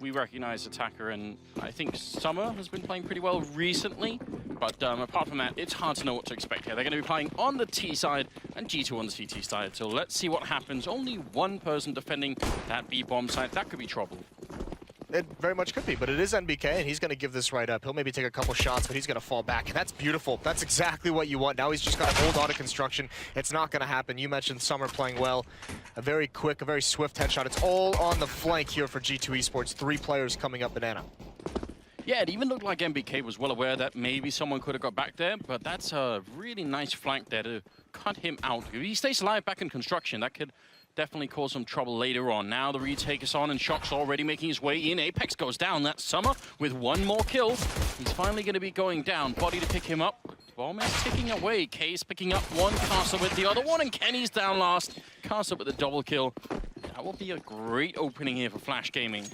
We recognize Attacker, and I think Summer has been playing pretty well recently. But apart from that, it's hard to know what to expect here. They're going to be playing on the T side and G2 on the CT side. So let's see what happens. Only one person defending that B bomb site. That could be trouble. It very much could be, but it is NBK, and he's going to give this right up. He'll maybe take a couple shots, but he's going to fall back, and that's beautiful. That's exactly what you want. Now he's just got to hold on to construction. It's not going to happen. You mentioned Summer playing well. A very quick, a very swift headshot. It's all on the flank here for G2 Esports. 3 players coming up banana. Yeah, it even looked like NBK was well aware that maybe someone could have got back there, but that's a really nice flank there to cut him out. If he stays alive back in construction, that could definitely cause some trouble later on. Now the retake is on, and Shock's already making his way in. Apex goes down. That's Summer with one more kill. He's finally going to be going down. Body to pick him up. Bomb is ticking away. K's picking up one, Castle with the other one, and Kenny's down last. Castle with the double kill. That will be a great opening here for Flash Gaming.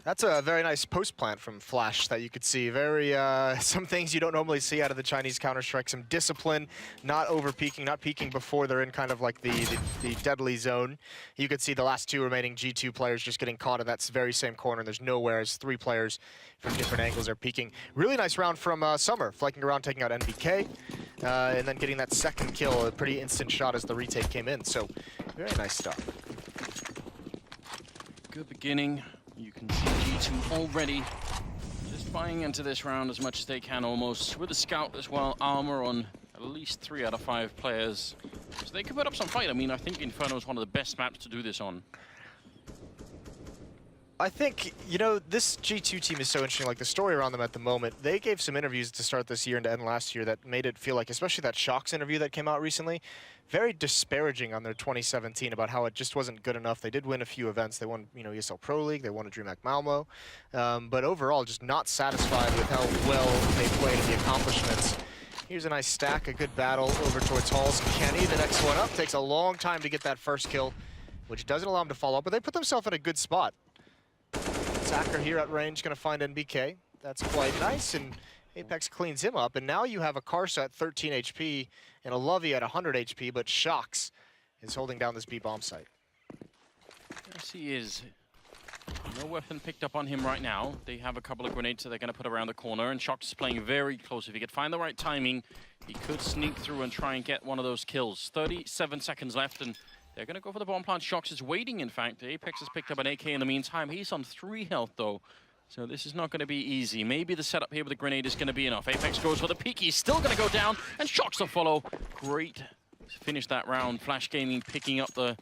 That's a very nice post plant from Flash that you could see. Very, some things you don't normally see out of the Chinese Counter-Strike. Some discipline, not over-peaking, not peaking before they're in kind of like the deadly zone. You could see the last 2 remaining G2 players just getting caught in that very same corner. There's nowhere as 3 players from different angles are peeking. Really nice round from Summer, flanking around, taking out NBK, and then getting that second kill, a pretty instant shot as the retake came in. So, very nice stuff. Good beginning. You can see G2 already just buying into this round as much as they can almost. With a scout as well, armor on at least 3 out of 5 players. So they could put up some fight. I mean, I think Inferno is one of the best maps to do this on. I think, you know, this G2 team is so interesting, like the story around them at the moment. They gave some interviews to start this year and to end last year that made it feel like, especially that Shocks interview that came out recently, very disparaging on their 2017 about how it just wasn't good enough. They did win a few events. They won, you know, ESL Pro League, they won a DreamHack Malmo, but overall just not satisfied with how well they played and the accomplishments. Here's a nice stack, a good battle over towards Halls. Kenny, the next one up, takes a long time to get that first kill, which doesn't allow him to follow up, but they put themselves in a good spot. Attacker here at range, going to find NBK. That's quite nice, and Apex cleans him up. And now you have a Karsa at 13 HP and a Lovey at 100 HP, but Shocks is holding down this B bomb site. Yes, he is. No weapon picked up on him right now. They have a couple of grenades that they're going to put around the corner, and Shocks is playing very close. If he could find the right timing, he could sneak through and try and get one of those kills. 37 seconds left, and they're going to go for the bomb plant. Shocks is waiting, in fact. Apex has picked up an AK in the meantime. He's on 3 health, though. So this is not going to be easy. Maybe the setup here with the grenade is going to be enough. Apex goes for the peek. He's still going to go down, and Shocks will follow. Great. Finish that round. Flash Gaming picking up the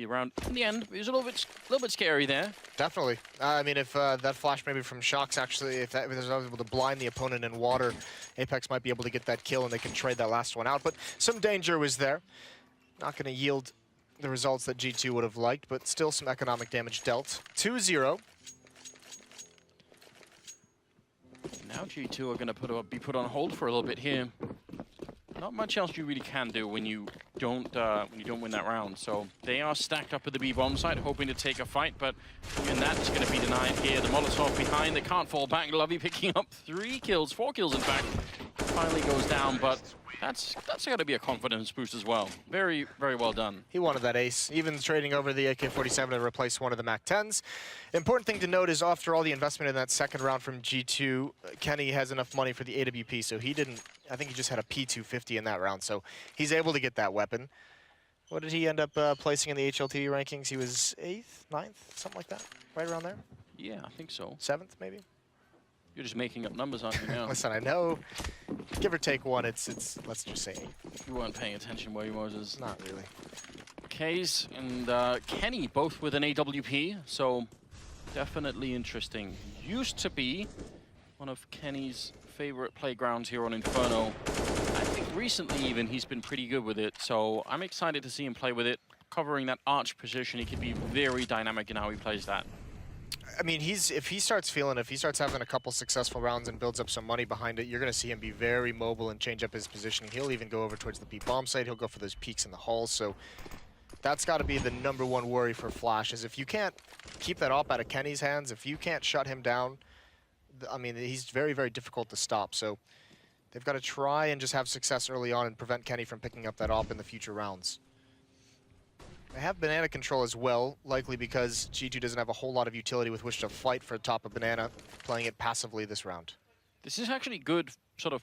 round. In the end, it was a little bit scary there. Definitely. I mean, if that flash maybe from Shocks actually, if I was able to blind the opponent in water, Apex might be able to get that kill, and they can trade that last one out. But some danger was there. Not going to yield the results that G2 would have liked, but still some economic damage dealt. 2-0. Now G2 are going to be put on hold for a little bit here. Not much else you really can do when you don't win that round. So they are stacked up at the B bomb site, hoping to take a fight, but even that is going to be denied here. The Molotov behind, they can't fall back. Lovey picking up 4 kills in fact. Finally goes down, but that's got to be a confidence boost as well. Very, very well done. He wanted that ace, even trading over the AK-47 to replace one of the MAC-10s. Important thing to note is after all the investment in that second round from G2, Kenny has enough money for the AWP, so he didn't, I think he just had a P250 in that round, so he's able to get that weapon. What did he end up placing in the HLT rankings? He was 8th, 9th, something like that, right around there? Yeah, I think so. 7th, maybe? You're just making up numbers, aren't you now? Listen, I know, give or take one, it's let's just say 8. You weren't paying attention where you was. Not really. Kays and Kenny both with an AWP, so definitely interesting. Used to be one of Kenny's favorite playgrounds here on Inferno. I think recently even he's been pretty good with it, so I'm excited to see him play with it. Covering that arch position, he can be very dynamic in how he plays that. I mean, if he starts having a couple successful rounds and builds up some money behind it, you're going to see him be very mobile and change up his positioning. He'll even go over towards the B bomb site. He'll go for those peaks in the halls. So that's got to be the #1 worry for Flash, is if you can't keep that op out of Kenny's hands, if you can't shut him down, I mean, he's very, very difficult to stop. So they've got to try and just have success early on and prevent Kenny from picking up that op in the future rounds. They have banana control as well, likely because G2 doesn't have a whole lot of utility with which to fight for top of banana, playing it passively this round. This is actually good, sort of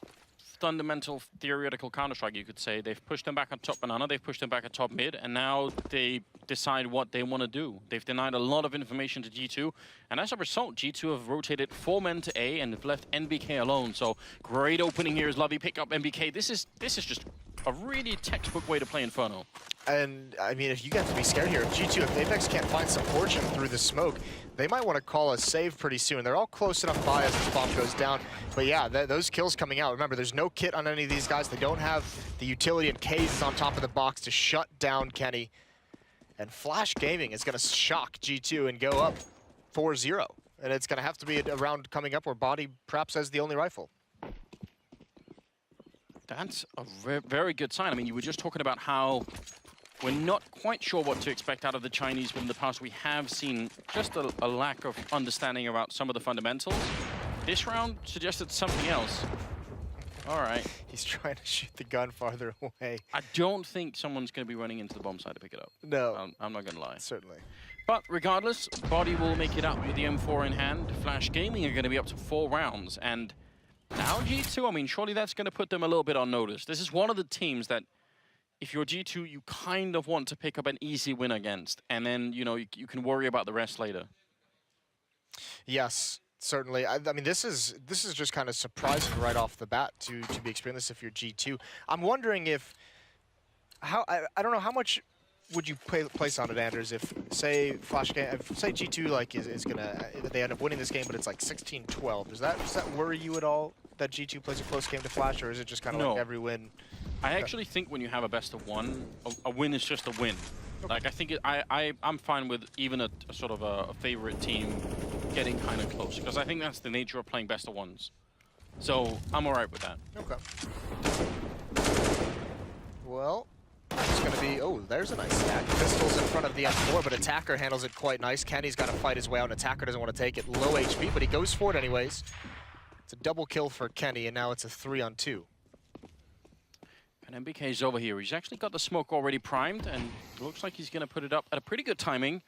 fundamental theoretical Counter-Strike, you could say. They've pushed them back on top banana, they've pushed them back at top mid, and now they decide what they want to do. They've denied a lot of information to G2, and as a result, G2 have rotated 4 men to A and have left NBK alone. So great opening here as Lovey pick up NBK. This is just a really textbook way to play Inferno. And, I mean, if you have to be scared here, if G2, if Apex can't find some fortune through the smoke, they might want to call a save pretty soon. They're all close enough by as this bomb goes down. But yeah, those kills coming out. Remember, there's no kit on any of these guys. They don't have the utility, and Kaze is on top of the box to shut down Kenny. And Flash Gaming is going to shock G2 and go up 4-0. And it's going to have to be a round coming up where Body perhaps has the only rifle. That's a very good sign. I mean, you were just talking about how we're not quite sure what to expect out of the Chinese, but in the past we have seen just a lack of understanding about some of the fundamentals. This round suggested something else. All right. He's trying to shoot the gun farther away. I don't think someone's going to be running into the bomb site to pick it up. No. I'm not going to lie. Certainly. But regardless, Body will make it up with the M4 in hand. Flash Gaming are going to be up to 4 rounds. And now G2, I mean, surely that's going to put them a little bit on notice. This is one of the teams that, if you're G2, you kind of want to pick up an easy win against. And then, you know, you can worry about the rest later. Yes. Certainly. I mean, this is just kind of surprising right off the bat to be experiencing this if you're G2. I'm wondering if I don't know how much would you place on it, Anders, if say say G2 like is gonna they end up winning this game, but it's like 16-12. Does that worry you at all that G2 plays a close game to Flash, or is it just kind of like every win? I actually think when you have a best of one, a win is just a win. Okay. Like I think I'm fine with even a sort of a favorite team getting kind of close, because I think that's the nature of playing best of ones. So I'm all right with that. Okay. Well, it's going to be, oh, there's a nice stack. Pistol's in front of the M4, but Attacker handles it quite nice. Kenny's got to fight his way out, and Attacker doesn't want to take it. Low HP, but he goes for it anyways. It's a double kill for Kenny, and now it's a 3-on-2. And MBK's over here. He's actually got the smoke already primed, and it looks like he's going to put it up at a pretty good timing.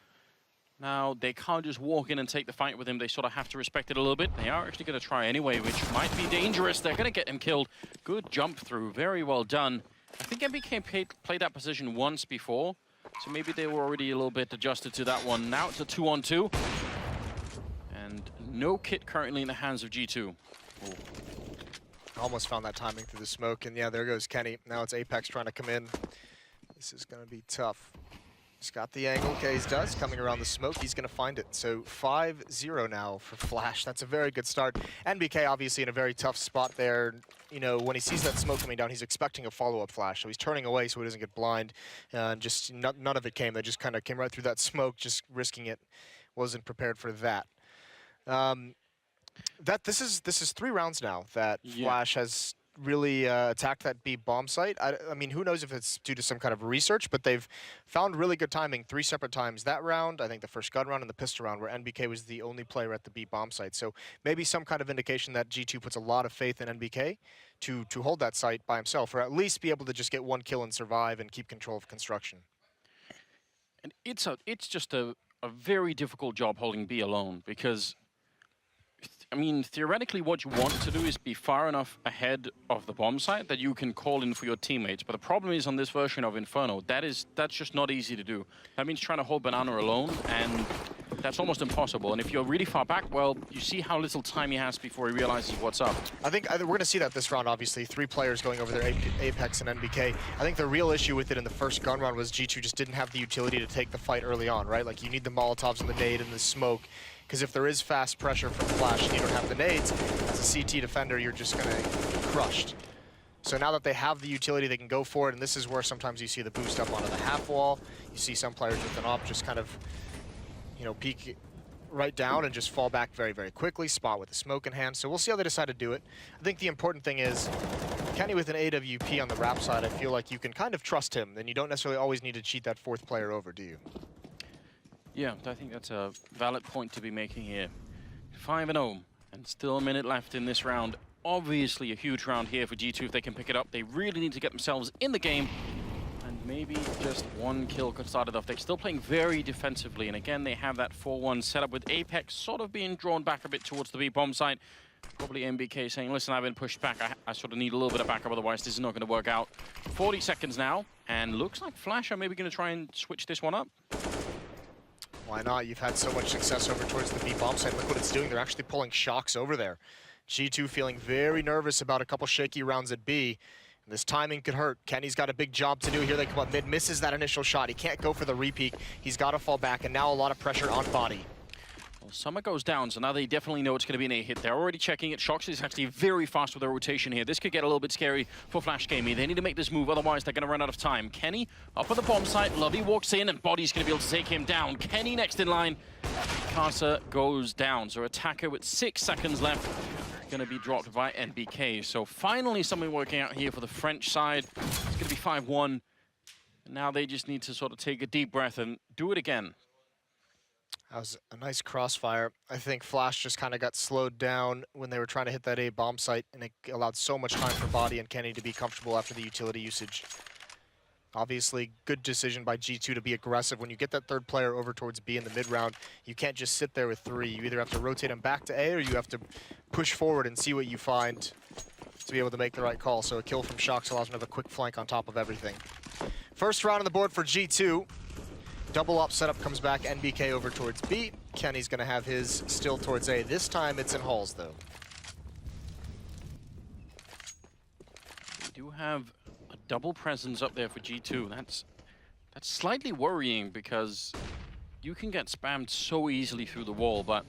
Now, they can't just walk in and take the fight with him. They sort of have to respect it a little bit. They are actually going to try anyway, which might be dangerous. They're going to get him killed. Good jump through. Very well done. I think MBK played that position once before, so maybe they were already a little bit adjusted to that one. Now it's a 2-on-2. And no kit currently in the hands of G2. Ooh. Almost found that timing through the smoke, and yeah, there goes Kenny. Now it's Apex trying to come in. This is going to be tough. He's got the angle, Kaze does, coming around the smoke. He's going to find it. So 5-0 now for Flash. That's a very good start. NBK obviously in a very tough spot there. You know, when he sees that smoke coming down, he's expecting a follow-up flash. So he's turning away so he doesn't get blind. And just none of it came. They just kind of came right through that smoke, just risking it. Wasn't prepared for that. This is 3 rounds now that Flash has really attacked that B bomb site. I mean, who knows if it's due to some kind of research, but they've found really good timing 3 separate times. That round, I think the first gun round and the pistol round, where NBK was the only player at the B bomb site. So maybe some kind of indication that G2 puts a lot of faith in NBK to hold that site by himself, or at least be able to just get 1 kill and survive and keep control of construction. And it's just a very difficult job holding B alone, because I mean, theoretically, what you want to do is be far enough ahead of the bomb site that you can call in for your teammates. But the problem is on this version of Inferno, that's just not easy to do. That means trying to hold Banana alone, and that's almost impossible. And if you're really far back, well, you see how little time he has before he realizes what's up. I think we're going to see that this round, obviously. 3 players going over there, Apex and NBK. I think the real issue with it in the first gun round was G2 just didn't have the utility to take the fight early on, right? Like, you need the Molotovs and the nade and the smoke. Because if there is fast pressure from Flash and you don't have the nades, as a CT defender, you're just going to get crushed. So now that they have the utility, they can go for it, and this is where sometimes you see the boost up onto the half wall. You see some players with an op just kind of, you know, peek right down and just fall back very, very quickly, spot with the smoke in hand. So we'll see how they decide to do it. I think the important thing is, Kenny with an AWP on the wrap side, I feel like you can kind of trust him, then you don't necessarily always need to cheat that 4th player over, do you? Yeah, I think that's a valid point to be making here. 5-0, and still a minute left in this round. Obviously a huge round here for G2 if they can pick it up. They really need to get themselves in the game and maybe just one kill could start it off. They're still playing very defensively, and again, they have that 4-1 setup with Apex sort of being drawn back a bit towards the B-bomb site. Probably MBK saying, listen, I've been pushed back. I sort of need a little bit of backup, otherwise this is not going to work out. 40 seconds now, and looks like Flash are maybe going to try and switch this one up. Why not? You've had so much success over towards the B-bomb site. Look what it's doing. They're actually pulling shocks over there. G2 feeling very nervous about a couple shaky rounds at B. This timing could hurt. Kenny's got a big job to do here. They come up mid, misses that initial shot. He can't go for the repeat. He's got to fall back, and now a lot of pressure on Body. Well, Summer goes down, so now they definitely know it's going to be an A-hit. They're already checking it. Shox is actually very fast with their rotation here. This could get a little bit scary for Flash Gaming. They need to make this move, otherwise they're going to run out of time. Kenny up at the bomb site. Lovey walks in, and Body's going to be able to take him down. Kenny next in line. Casa goes down. So Attacker with 6 seconds left. Going to be dropped by NBK. So finally something working out here for the French side. It's going to be 5-1. And now they just need to sort of take a deep breath and do it again. That was a nice crossfire. I think Flash just kind of got slowed down when they were trying to hit that A bomb site, and it allowed so much time for Body and Kenny to be comfortable after the utility usage. Obviously, good decision by G2 to be aggressive. When you get that third player over towards B in the mid-round, you can't just sit there with 3. You either have to rotate him back to A, or you have to push forward and see what you find to be able to make the right call. So a kill from Shox allows him to have a quick flank on top of everything. First round on the board for G2. Double up setup comes back, NBK over towards B. Kenny's going to have his still towards A. This time it's in halls, though. We do have a double presence up there for G2. That's slightly worrying because you can get spammed so easily through the wall, but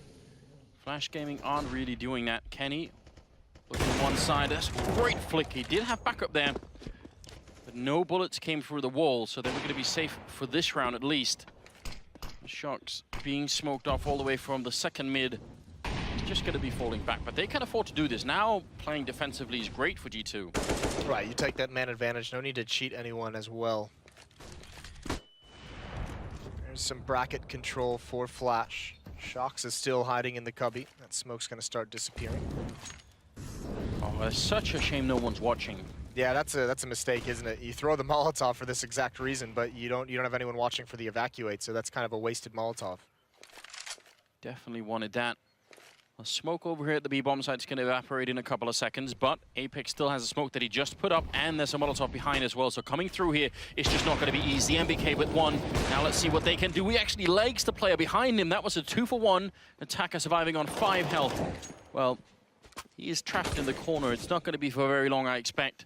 Flash Gaming aren't really doing that. Kenny looking on one side. That's a great flick. He did have backup there, but no bullets came through the wall, so they were going to be safe for this round at least. Shox being smoked off all the way from the second mid. It's just going to be falling back, but they can afford to do this. Now playing defensively is great for G2. Right, you take that man advantage. No need to cheat anyone as well. There's some bracket control for Flash. Shox is still hiding in the cubby. That smoke's going to start disappearing. Oh, it's such a shame no one's watching. Yeah, that's a mistake, isn't it? You throw the Molotov for this exact reason, but you don't have anyone watching for the evacuate, so that's kind of a wasted Molotov. Definitely wanted that. A smoke over here at the B-bomb site's going to evaporate in a couple of seconds, but Apex still has a smoke that he just put up, and there's a Molotov behind as well. So coming through here, it's just not going to be easy. MBK with 1. Now let's see what they can do. He actually legs the player behind him. That was a 2-for-1. Attacker surviving on 5 health. Well, he is trapped in the corner. It's not going to be for very long, I expect.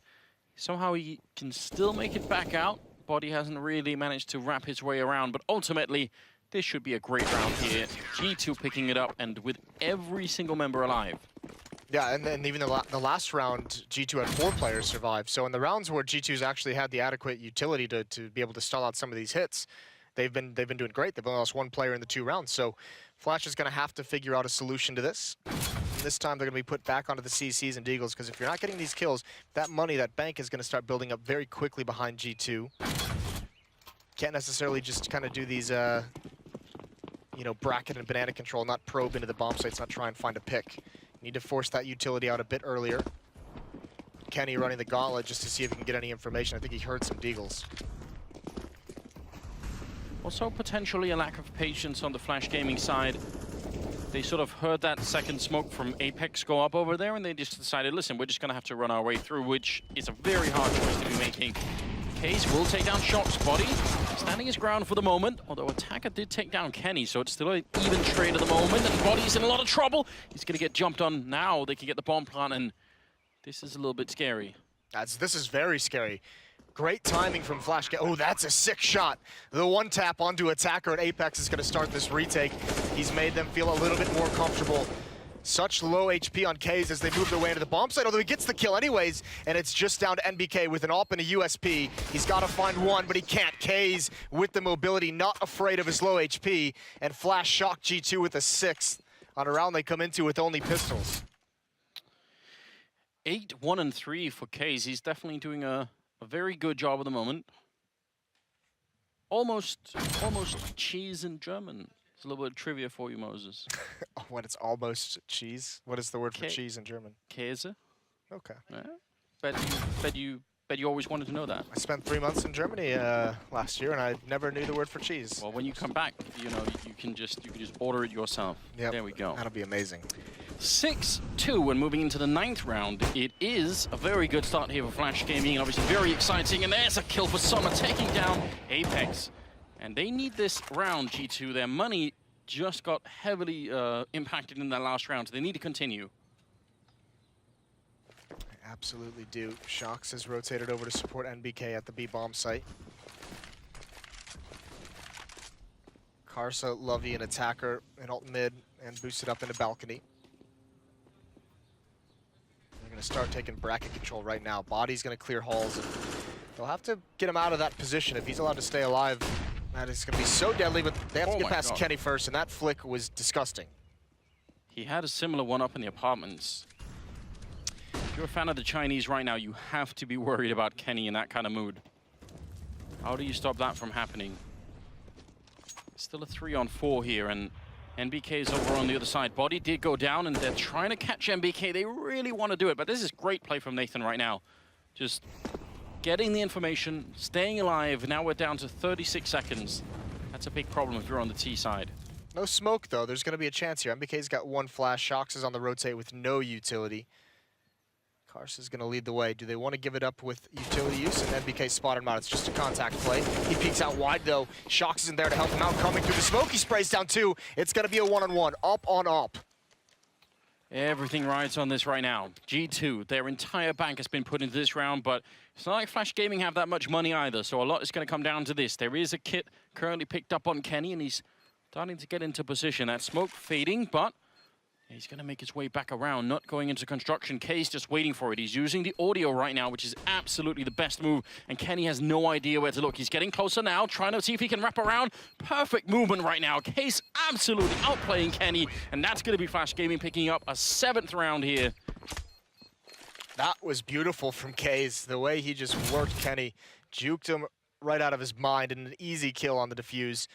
Somehow he can still make it back out. Body hasn't really managed to wrap his way around, but ultimately, this should be a great round here. G2 picking it up, and with every single member alive. Yeah, and then even the last round, G2 had 4 players survive. So in the rounds where G2's actually had the adequate utility to be able to stall out some of these hits, they've been doing great. They've only lost 1 player in the 2 rounds. So Flash is going to have to figure out a solution to this. This time they're going to be put back onto the CCs and Deagles, because if you're not getting these kills, that money, that bank is going to start building up very quickly behind G2. Can't necessarily just kind of do these, you know, bracket and banana control, not probe into the bomb sites, not try and find a pick. Need to force that utility out a bit earlier. Kenny running the gauntlet just to see if he can get any information. I think he heard some Deagles. Also, potentially a lack of patience on the Flash Gaming side. They sort of heard that second smoke from Apex go up over there, and they just decided, listen, we're just going to have to run our way through, which is a very hard choice to be making. Case will take down Shox. Body standing his ground for the moment, although Attacker did take down Kenny, so it's still an even trade at the moment, and Body's in a lot of trouble. He's going to get jumped on now. They can get the bomb plant, and this is a little bit scary. This is very scary. Great timing from Flash. Oh, that's a sick shot. The one tap onto Attacker, and Apex is going to start this retake. He's made them feel a little bit more comfortable. Such low HP on Kays as they move their way into the bomb site, although he gets the kill anyways, and it's just down to NBK with an AWP and a USP. He's got to find one, but he can't. Kays with the mobility, not afraid of his low HP, and Flash shock G2 with a 6th on a round they come into with only pistols. 8, 1, and 3 for Kays. He's definitely doing a very good job at the moment. Almost cheese in German. It's a little bit of trivia for you, Moses. When it's almost cheese? What is the word for cheese in German? Käse. Okay. Yeah. Bet you bet you always wanted to know that. I spent 3 months in Germany last year, and I never knew the word for cheese. Well, when you come back, you know, you can just order it yourself. Yep. There we go. That'll be amazing. 6-2 and moving into the 9th round. It is a very good start here for Flash Gaming, and obviously very exciting. And there's a kill for Summer, taking down Apex. And they need this round, G2. Their money just got heavily impacted in that last round, so they need to continue. They absolutely do. Shox has rotated over to support NBK at the B-bomb site. Karsa, Lovey, an attacker, and alt mid, and boosted up into balcony. They're going to start taking bracket control right now. Body's going to clear halls, and they'll have to get him out of that position if he's allowed to stay alive. That is going to be so deadly, but they have to get past Kenny first, and that flick was disgusting. He had a similar one up in the apartments. If you're a fan of the Chinese right now, you have to be worried about Kenny in that kind of mood. How do you stop that from happening? Still a 3-on-4 here, and NBK is over on the other side. Body did go down, and they're trying to catch NBK. They really want to do it, but this is great play from Nathan right now. Just getting the information, staying alive. Now we're down to 36 seconds. That's a big problem if you're on the T side. No smoke, though. There's going to be a chance here. NBK's got one flash. Shox is on the rotate with no utility. Karsa's going to lead the way. Do they want to give it up with utility use? And NBK spotted him out. It's just a contact play. He peeks out wide, though. Shox isn't there to help him out. Coming through the smoke, he sprays down two. It's going to be a one-on-one. Up on up. Everything rides on this right now. G2, their entire bank has been put into this round, but it's not like Flash Gaming have that much money either, so a lot is going to come down to this. There is a kit currently picked up on Kenny, and he's starting to get into position. That smoke fading, but he's going to make his way back around, not going into construction. Kay's just waiting for it. He's using the audio right now, which is absolutely the best move, and Kenny has no idea where to look. He's getting closer now, trying to see if he can wrap around. Perfect movement right now. Kay's absolutely outplaying Kenny, and that's going to be Flash Gaming picking up a 7th round here. That was beautiful from Kays. The way he just worked Kenny, juked him right out of his mind, and an easy kill on the defuse.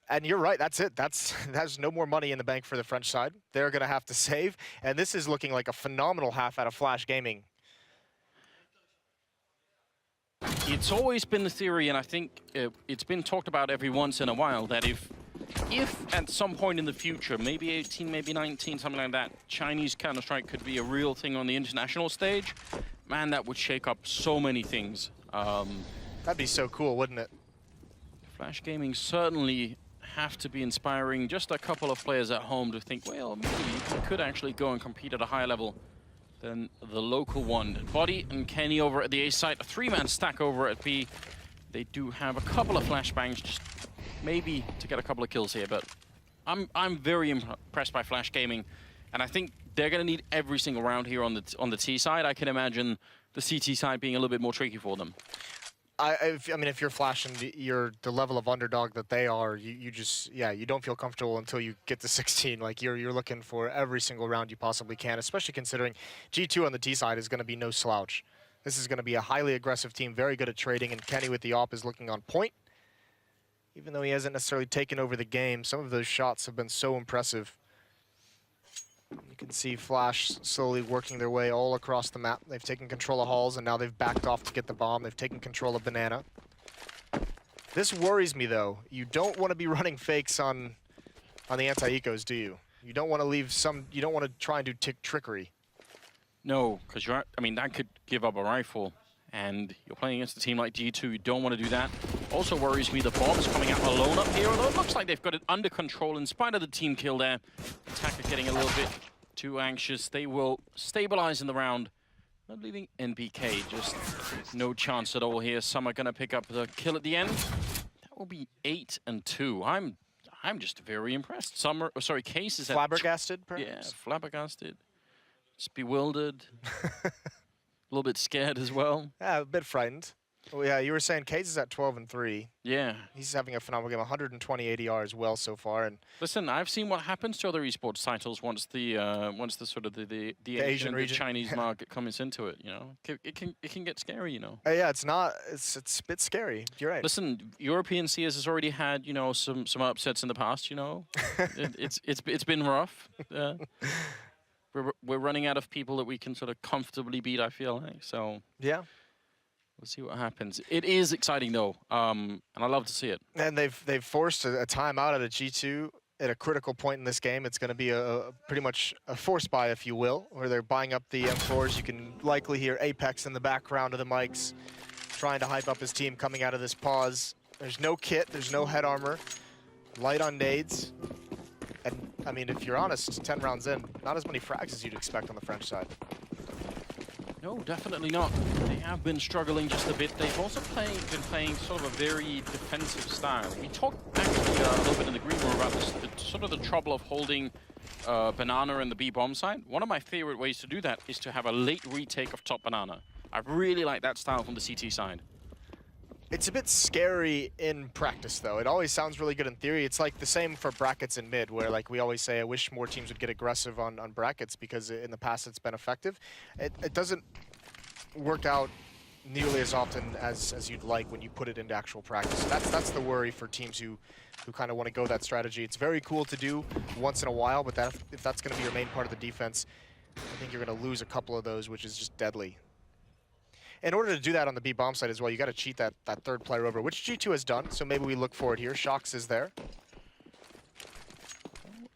And you're right, that's it. There's no more money in the bank for the French side. They're going to have to save, and this is looking like a phenomenal half out of Flash Gaming. It's always been the theory, and I think it's been talked about every once in a while, that if at some point in the future, maybe 18, maybe 19, something like that, Chinese Counter-Strike could be a real thing on the international stage, man, that would shake up so many things. That'd be so cool, wouldn't it? Flash Gaming certainly have to be inspiring just a couple of players at home to think, well, maybe we could actually go and compete at a higher level than the local one. Body and Kenny over at the A site, a 3-man stack over at B. They do have a couple of flashbangs, just maybe to get a couple of kills here, but I'm very impressed by Flash Gaming, and I think they're going to need every single round here on the T side. I can imagine the CT side being a little bit more tricky for them. I mean, if you're Flash and you're the level of underdog that they are, you just, yeah, you don't feel comfortable until you get to 16. Like, you're looking for every single round you possibly can, especially considering G2 on the T side is going to be no slouch. This is going to be a highly aggressive team, very good at trading, and Kenny with the op is looking on point. Even though he hasn't necessarily taken over the game, some of those shots have been so impressive. You can see Flash slowly working their way all across the map. They've taken control of halls, and now they've backed off to get the bomb. They've taken control of Banana. This worries me, though. You don't want to be running fakes on the anti-ecos, do you? You don't want to leave some... You don't want to try and do trickery. No, because I mean, that could give up a rifle, and you're playing against a team like G2. You don't want to do that. Also worries me, the bomb is coming out alone up here, although it looks like they've got it under control in spite of the team kill there. Attacker getting a little bit too anxious. They will stabilize in the round. Not leaving NBK, just no chance at all here. Some are going to pick up the kill at the end. That will be 8-2. I'm just very impressed. Some are, oh, sorry, Case is flabbergasted, perhaps? Yeah, flabbergasted. Just bewildered. A little bit scared as well. Yeah, a bit frightened. Oh, yeah, you were saying Case is at 12-3. Yeah. He's having a phenomenal game, 120 ADR as well so far. And listen, I've seen what happens to other esports titles once the sort of the Asian region, the Chinese market comes into it. You know, it can get scary. You know. Yeah, it's a bit scary. You're right. Listen, European CS has already had some upsets in the past. You know, it's been rough. We're running out of people that we can sort of comfortably beat, I feel like. So yeah. We'll see what happens. It is exciting though, and I love to see it. And they've forced a timeout at a G2 at a critical point in this game. It's going to be a pretty much a force buy, if you will, where they're buying up the M4s. You can likely hear Apex in the background of the mics, trying to hype up his team coming out of this pause. There's no kit, there's no head armor, light on nades. And I mean, if you're honest, 10 rounds in, not as many frags as you'd expect on the French side. No, definitely not. They have been struggling just a bit. They've also been playing sort of a very defensive style. We talked actually a little bit in the green room about this, sort of the trouble of holding banana in the B bomb side. One of my favorite ways to do that is to have a late retake of top banana. I really like that style from the CT side. It's a bit scary in practice, though. It always sounds really good in theory. It's like the same for brackets in mid, where like we always say, I wish more teams would get aggressive on brackets because in the past it's been effective. It doesn't work out nearly as often as you'd like when you put it into actual practice. So that's the worry for teams who kind of want to go that strategy. It's very cool to do once in a while, but if that's going to be your main part of the defense, I think you're going to lose a couple of those, which is just deadly. In order to do that on the B bomb side as well, you got to cheat that third player over, which G2 has done. So maybe we look for it here. Shox is there.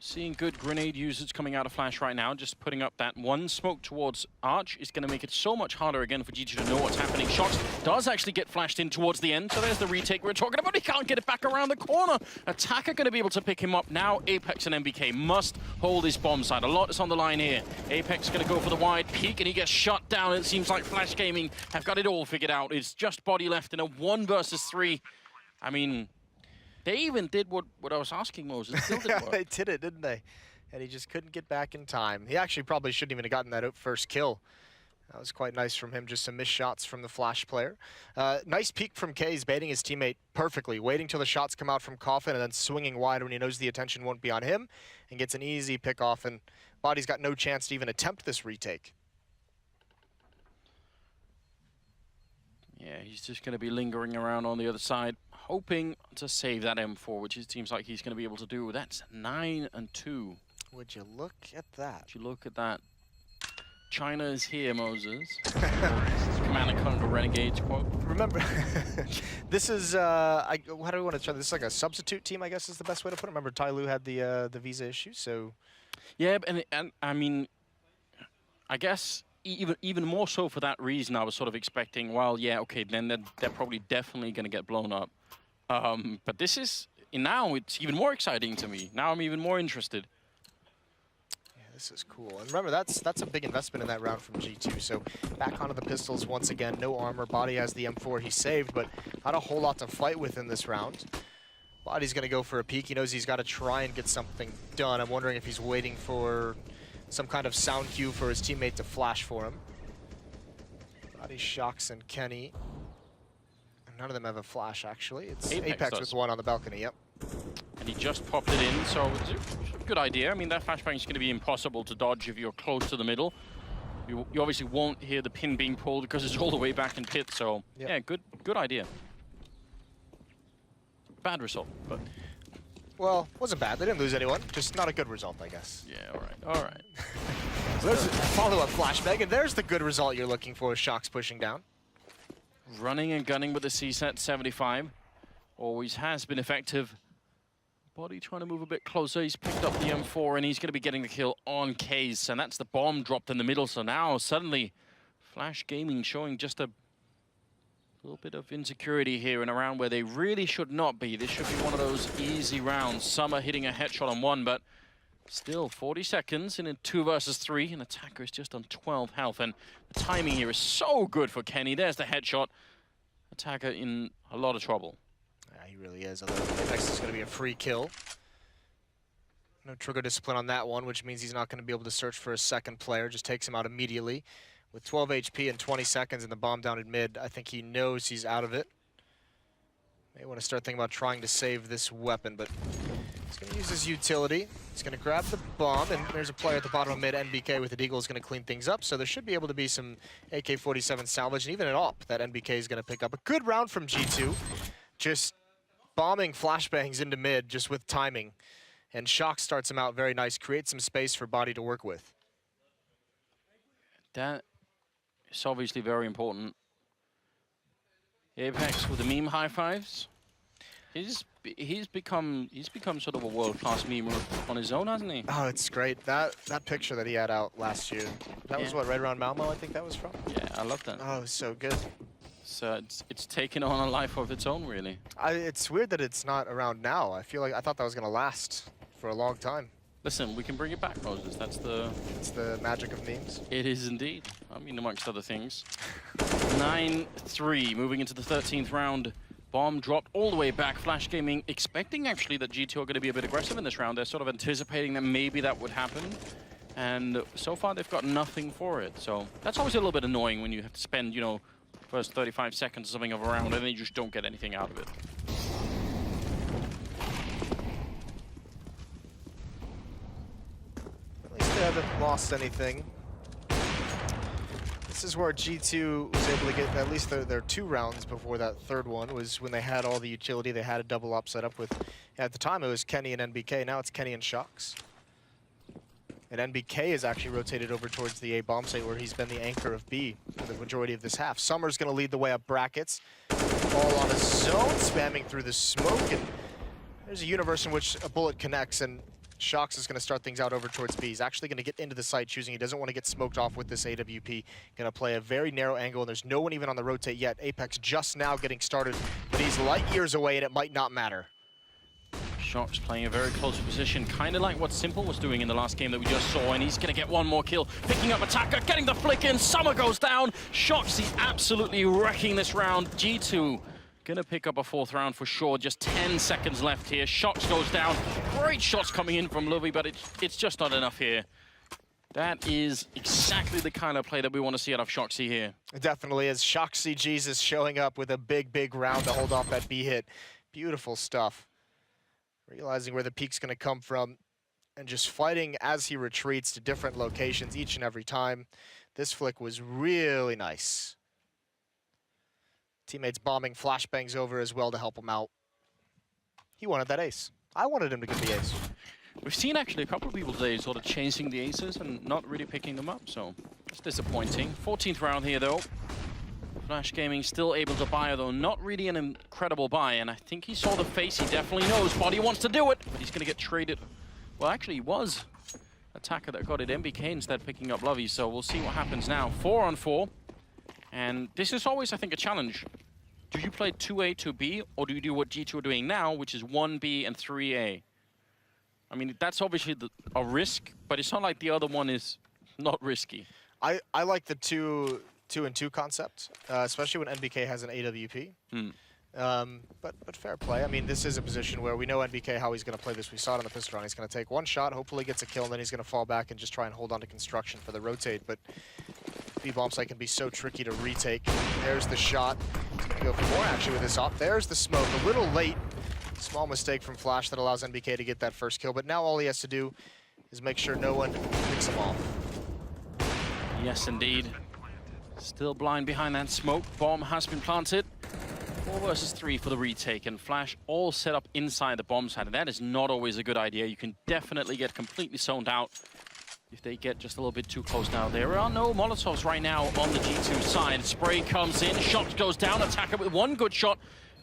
Seeing good grenade usage coming out of Flash right now, just putting up that one smoke towards Arch is going to make it so much harder again for G2 to know what's happening. Shox does actually get flashed in towards the end, so there's the retake we're talking about. He can't get it back around the corner. Attacker going to be able to pick him up now. Apex and MBK must hold his bomb side. A lot is on the line here. Apex going to go for the wide peek, and he gets shut down. It seems like Flash Gaming have got it all figured out. It's just body left in a 1 versus 3. I mean, they even did what I was asking Moses. Still didn't work. They did it, didn't they? And he just couldn't get back in time. He actually probably shouldn't even have gotten that first kill. That was quite nice from him, just some missed shots from the Flash player. Nice peek from Kays, baiting his teammate perfectly, waiting till the shots come out from Coffin and then swinging wide when he knows the attention won't be on him, and gets an easy pick off, and Body's got no chance to even attempt this retake. Yeah, he's just going to be lingering around on the other side, hoping to save that M4, which it seems like he's going to be able to do. That's 9-2. Would you look at that? Would you look at that? China is here, Moses. Command and Conquer Renegades quote. Remember, this is, how do we want to try this? Is like a substitute team, I guess is the best way to put it. Remember, Ty Lue had the visa issue, so. Yeah, and I mean, I guess even more so for that reason, I was sort of expecting, well, yeah, okay, then they're probably definitely going to get blown up. But this is, now it's even more exciting to me. Now I'm even more interested. Yeah, this is cool. And remember, that's a big investment in that round from G2. So back onto the pistols once again. No armor. Body has the M4 he saved, but not a whole lot to fight with in this round. Body's going to go for a peek. He knows he's got to try and get something done. I'm wondering if he's waiting for some kind of sound cue for his teammate to flash for him. Body, Shox, and Kenny. None of them have a flash, actually. It's Apex with one on the balcony, yep. And he just popped it in, so it's a good idea. I mean, that flashbang is going to be impossible to dodge if you're close to the middle. You obviously won't hear the pin being pulled because it's all the way back in pit, so yep. Yeah, good idea. Bad result, but... Well, wasn't bad. They didn't lose anyone. Just not a good result, I guess. Yeah, all right. So there's a follow-up flashbang, and there's the good result you're looking for, Shox pushing down. Running and gunning with the C-set 75. Always has been effective. Body trying to move a bit closer. He's picked up the M4, and he's going to be getting the kill on Case. And that's the bomb dropped in the middle. So now, suddenly, Flash Gaming showing just a little bit of insecurity here in a round where they really should not be. This should be one of those easy rounds. Summer hitting a headshot on one, but still 40 seconds in a 2 versus 3. And Attacker is just on 12 health. And the timing here is so good for Kenny. There's the headshot. Attacker in a lot of trouble. Yeah, he really is. Although next is going to be a free kill. No trigger discipline on that one, which means he's not going to be able to search for a second player. Just takes him out immediately. With 12 HP and 20 seconds and the bomb down in mid, I think he knows he's out of it. May want to start thinking about trying to save this weapon, but he's going to use his utility. He's going to grab the bomb, and there's a player at the bottom of mid. NBK with the Deagle is going to clean things up, so there should be able to be some AK-47 salvage, and even an AWP that NBK is going to pick up. A good round from G2, just bombing flashbangs into mid just with timing. And Shox starts him out very nice, creates some space for Body to work with. That is obviously very important. Apex with the meme high fives. He's become sort of a world-class memer on his own, hasn't he? Oh, it's great. That picture that he had out last year. That was what, right around Malmo, I think that was from? Yeah, I love that. Oh, it was so good. So it's taken on a life of its own, really. It's weird that it's not around now. I thought that was going to last for a long time. Listen, we can bring it back, Moses. It's the magic of memes. It is indeed. I mean, amongst other things. 9-3, moving into the 13th round. Bomb dropped all the way back. Flash Gaming expecting, actually, that G2 are going to be a bit aggressive in this round. They're sort of anticipating that maybe that would happen. And so far, they've got nothing for it. So that's always a little bit annoying when you have to spend, you know, first 35 seconds or something of a round, and then you just don't get anything out of it. At least they haven't lost anything. This is where G2 was able to get at least their 2 rounds before that third one, was when they had all the utility. They had a double up set up with, at the time it was Kenny and NBK, now it's Kenny and Shox. And NBK is actually rotated over towards the A bomb site where he's been the anchor of B for the majority of this half. Summer's going to lead the way up brackets. All on his own, spamming through the smoke. And there's a universe in which a bullet connects, and Shox is going to start things out over towards B. He's actually going to get into the site, choosing he doesn't want to get smoked off with this AWP. Going to play a very narrow angle, and there's no one even on the rotate yet. Apex just now getting started, but he's light years away, and it might not matter. Shox playing a very close position, kind of like what Simple was doing in the last game that we just saw, and he's going to get one more kill. Picking up Attacker, getting the flick in, Summer goes down. Shox, he's absolutely wrecking this round. G2 gonna pick up a 4th round for sure. Just 10 seconds left here. Shox goes down. Great shots coming in from Lovey, but it's just not enough here. That is exactly the kind of play that we want to see out of Shoxy here. It definitely is. Shoxy Jesus showing up with a big round to hold off that B hit. Beautiful stuff. Realizing where the peak's gonna come from and just fighting as he retreats to different locations each and every time. This flick was really nice. Teammates bombing, flashbangs over as well to help him out. He wanted that ace. I wanted him to get the ace. We've seen actually a couple of people today sort of chasing the aces and not really picking them up, so it's disappointing. 14th round here though. Flash Gaming still able to buy, though not really an incredible buy, and I think he saw the face. He definitely knows Body wants to do it, but he's going to get traded. Well, actually, he was Attacker that got it. MBK instead picking up Lovey, so we'll see what happens now. 4-on-4. And this is always, I think, a challenge. Do you play 2A, 2B, or do you do what G2 are doing now, which is 1B and 3A? I mean, that's obviously a risk, but it's not like the other one is not risky. I like the 2-and-2 concept, especially when NBK has an AWP. But fair play. I mean, this is a position where we know NBK how he's going to play this. We saw it on the pistol round. He's going to take one shot, hopefully gets a kill, and then he's going to fall back and just try and hold on to construction for the rotate. But B-bomb site can be so tricky to retake. There's the shot. He's going to go for more action with this op. There's the smoke. A little late. Small mistake from Flash that allows NBK to get that first kill. But now all he has to do is make sure no one picks him off. Yes, indeed. Still blind behind that smoke. Bomb has been planted. 4 versus 3 for the retake, and Flash all set up inside the bomb side, and that is not always a good idea. You can definitely get completely zoned out if they get just a little bit too close now. There are no Molotovs right now on the G2 side. Spray comes in, shot goes down, Attacker with one good shot,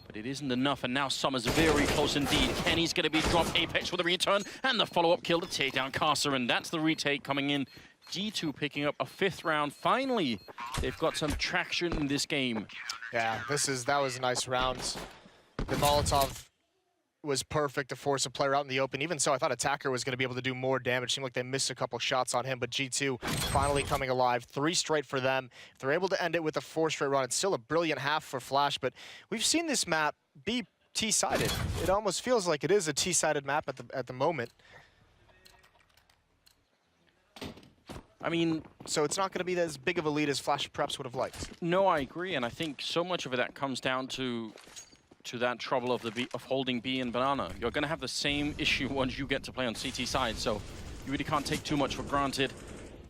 but it isn't enough, and now Summer's very close indeed. Kenny's going to be dropped, Apex with a return, and the follow-up kill to take down Carcer, and that's the retake coming in. G2 picking up a 5th round. Finally, they've got some traction in this game. Yeah, that was a nice round. The Molotov was perfect to force a player out in the open. Even so, I thought Attacker was going to be able to do more damage. Seemed like they missed a couple shots on him, but G2 finally coming alive. 3 straight for them. If they're able to end it with a 4 straight run, it's still a brilliant half for Flash, but we've seen this map be T-sided. It almost feels like it is a T-sided map at the moment. I mean, so it's not going to be as big of a lead as Flash perhaps would have liked. No, I agree, and I think so much of it that comes down to that trouble of holding B and Banana. You're going to have the same issue once you get to play on CT side, so you really can't take too much for granted.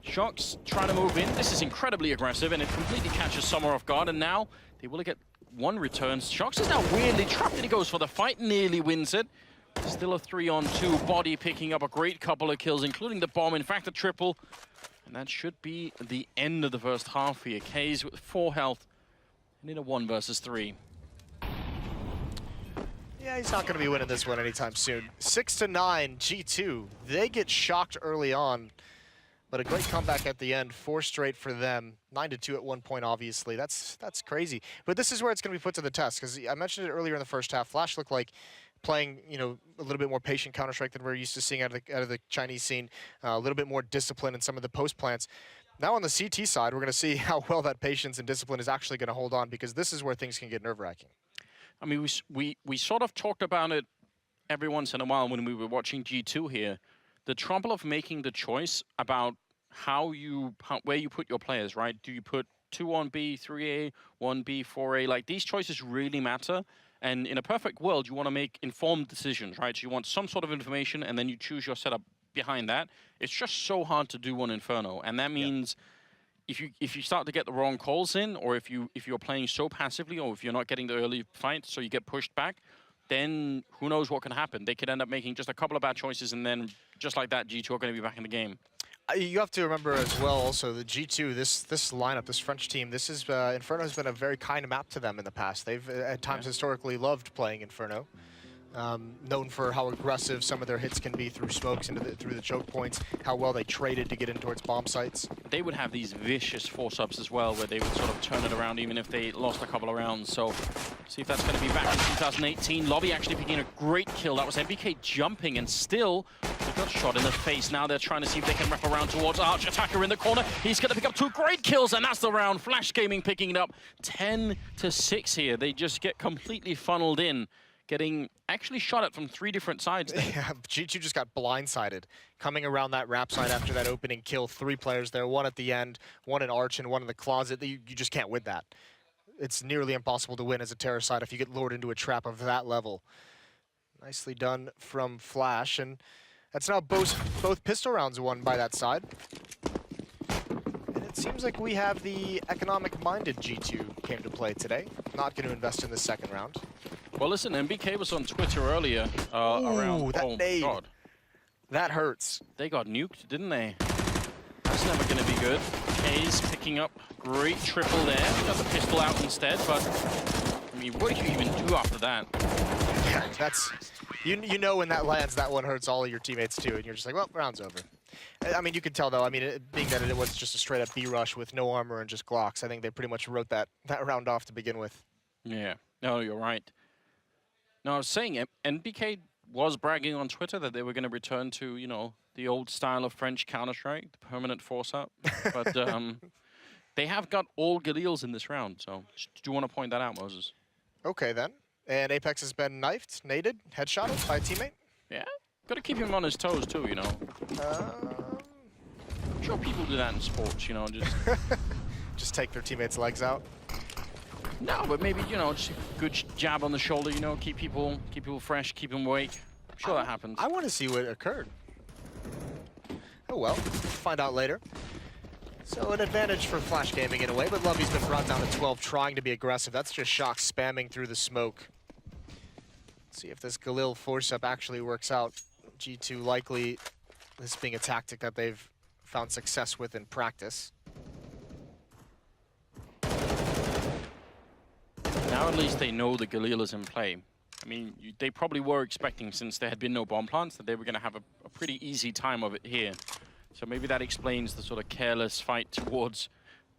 Shox trying to move in. This is incredibly aggressive, and it completely catches Summer off guard, and now they will get one return. Shox is now weirdly trapped, and he goes for the fight, nearly wins it. Still a 3-on-2. Body picking up a great couple of kills, including the bomb, in fact a triple. And that should be the end of the first half here. Kays with 4 health and in a 1 versus 3. Yeah, he's not going to be winning this one anytime soon. 6-9, G2. They get shocked early on, but a great comeback at the end. 4 straight for them. 9-2 at one point, obviously. That's crazy. But this is where it's going to be put to the test, because I mentioned it earlier in the first half. Flash looked like playing, you know, a little bit more patient Counter-Strike than we're used to seeing out of the Chinese scene. A little bit more discipline in some of the post plants. Now on the CT side, we're going to see how well that patience and discipline is actually going to hold on, because this is where things can get nerve-wracking. I mean, we sort of talked about it every once in a while when we were watching G2 here. The trouble of making the choice about where you put your players, right? Do you put 2 on B, 3A, 1B, 4A? Like, these choices really matter. And in a perfect world, you want to make informed decisions, right? So you want some sort of information, and then you choose your setup behind that. It's just so hard to do on Inferno, and that means if you start to get the wrong calls in, or if you're playing so passively, or if you're not getting the early fight, so you get pushed back, then who knows what can happen? They could end up making just a couple of bad choices, and then just like that, G2 are going to be back in the game. You have to remember as well, also, the G2, this lineup, this French team, this is Inferno has been a very kind map to them in the past. They've at times historically loved playing Inferno. Known for how aggressive some of their hits can be through smokes through the choke points, how well they traded to get in towards bomb sites. They would have these vicious force-ups as well, where they would sort of turn it around even if they lost a couple of rounds. So see if that's going to be back in 2018. Lobby actually picking a great kill. That was MBK jumping, and still they got shot in the face. Now they're trying to see if they can wrap around towards Arch. Attacker in the corner. He's going to pick up 2 great kills, and that's the round. Flash Gaming picking it up. 10-6 here. They just get completely funneled in, getting actually shot at from 3 different sides there. Yeah, G2 just got blindsided. Coming around that wrap side after that opening kill, 3 players there, 1 at the end, 1 in Arch and 1 in the closet. You just can't win that. It's nearly impossible to win as a terror side if you get lured into a trap of that level. Nicely done from Flash, and that's now both pistol rounds won by that side. And it seems like we have the economic-minded G2 came to play today. Not going to invest in the second round. Well, listen, MBK was on Twitter earlier around... that nade. God. That hurts. They got nuked, didn't they? That's never going to be good. K's picking up great triple there. Got the pistol out instead, but... I mean, what do you even do after that? Yeah, that's... You know when that lands, that one hurts all of your teammates too, and you're just like, well, round's over. I mean, you could tell, though, I mean, being that it was just a straight-up B-rush with no armor and just Glocks, I think they pretty much wrote that round off to begin with. Yeah. No, you're right. No, I was saying, NBK was bragging on Twitter that they were going to return to, you know, the old style of French Counter-Strike, the permanent force-up. But they have got all Galils in this round, so do you want to point that out, Moses? Okay, then. And Apex has been knifed, naded, headshotted by a teammate? Yeah. Got to keep him on his toes, too, you know. I'm sure people do that in sports, you know, just... Just take their teammates' legs out? No, but maybe, you know, just a good jab on the shoulder, you know, keep people fresh, keep them awake. I'm sure that happens. I want to see what occurred. Oh well, find out later. So an advantage for Flash Gaming in a way, but Lovey's been brought down to 12, trying to be aggressive. That's just Shock spamming through the smoke. Let's see if this Galil force-up actually works out. G2 likely this being a tactic that they've found success with in practice. Now at least they know the Galil is in play. I mean, they probably were expecting, since there had been no bomb plants, that they were going to have a pretty easy time of it here. So maybe that explains the sort of careless fight towards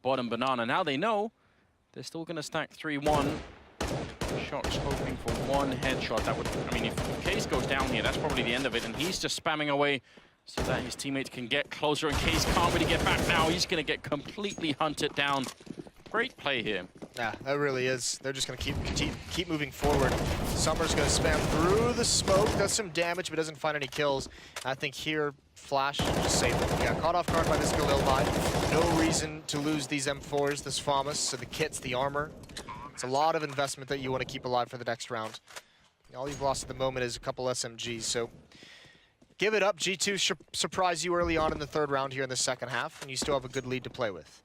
bottom banana. Now they know they're still going to stack 3-1. Shock's hoping for 1 headshot. That would, I mean, if Case goes down here, that's probably the end of it. And he's just spamming away so that his teammates can get closer. And Case can't really get back now. He's going to get completely hunted down. Great play here. Yeah, that really is. They're just going to keep moving forward. Summer's going to spam through the smoke, does some damage, but doesn't find any kills. I think here, Flash just saved it. Yeah, caught off guard by this Galil buy. No reason to lose these M4s, this FAMAS, so the kits, the armor. It's a lot of investment that you want to keep alive for the next round. All you've lost at the moment is a couple SMGs, so give it up. G2 surprise you early on in the 3rd round here in the 2nd half, and you still have a good lead to play with.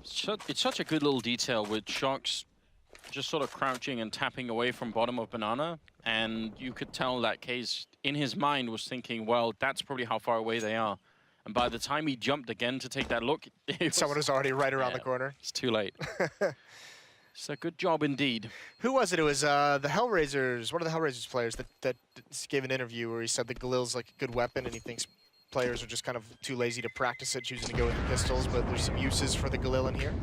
It's such a good little detail with Shock's just sort of crouching and tapping away from bottom of banana, and you could tell that Case in his mind was thinking, well, that's probably how far away they are. And by the time he jumped again to take that look, someone was already right around the corner. It's too late. It's a good job indeed. Who was it? It was the Hellraisers. One of the Hellraisers players that gave an interview where he said the Galil's like a good weapon, and he thinks players are just kind of too lazy to practice it, choosing to go with the pistols. But there's some uses for the Galil in here.